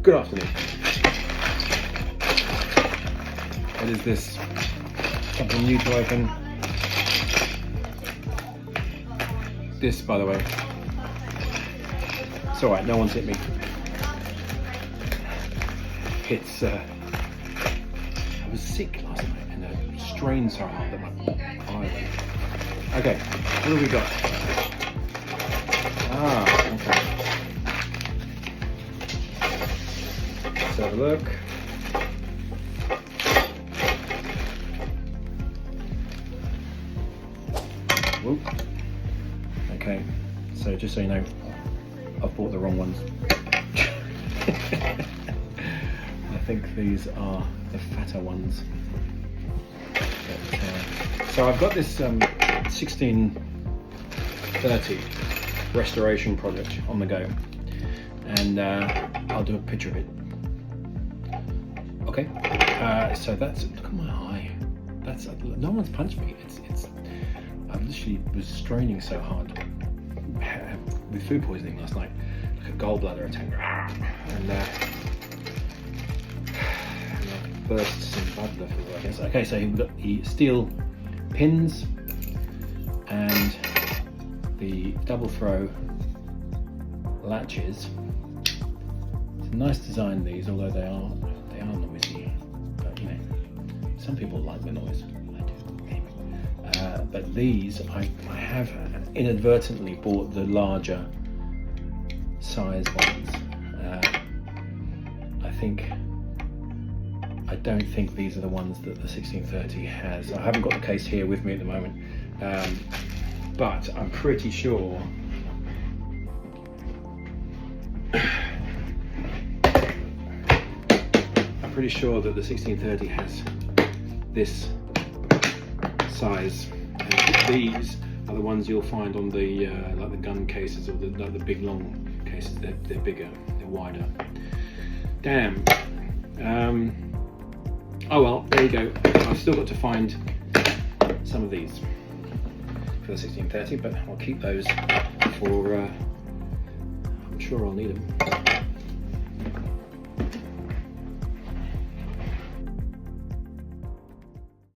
Good afternoon. What is this? Something new to open. This, by the way, it's alright, no one's hit me. It's, I was sick last night and it strained so hard that my eye went. Okay, what have we got? Ah, okay. Let's have a look. Whoop. Okay, so just so you know, I've bought the wrong ones. I think these are the fatter ones. But, so I've got this 1630 restoration project on the go, and I'll do a picture of it. Okay, so that's, look at my eye. That's, no one's punched me. It's I literally was straining so hard with food poisoning last night, like a gallbladder attack, and I burst some blood vessels, I guess. Okay, so we've got the steel pins and the double throw latches. It's a nice design, these, although they are noisy. But you know, some people like the noise. But these, I have inadvertently bought the larger size ones. I don't think these are the ones that the 1630 has. I haven't got the case here with me at the moment, but I'm pretty sure that the 1630 has this size. These are the ones you'll find on the like the gun cases or the big long cases. They're bigger, they're wider. Damn. Oh well, there you go. I've still got to find some of these for the 1630, but I'll keep those for. I'm sure I'll need them.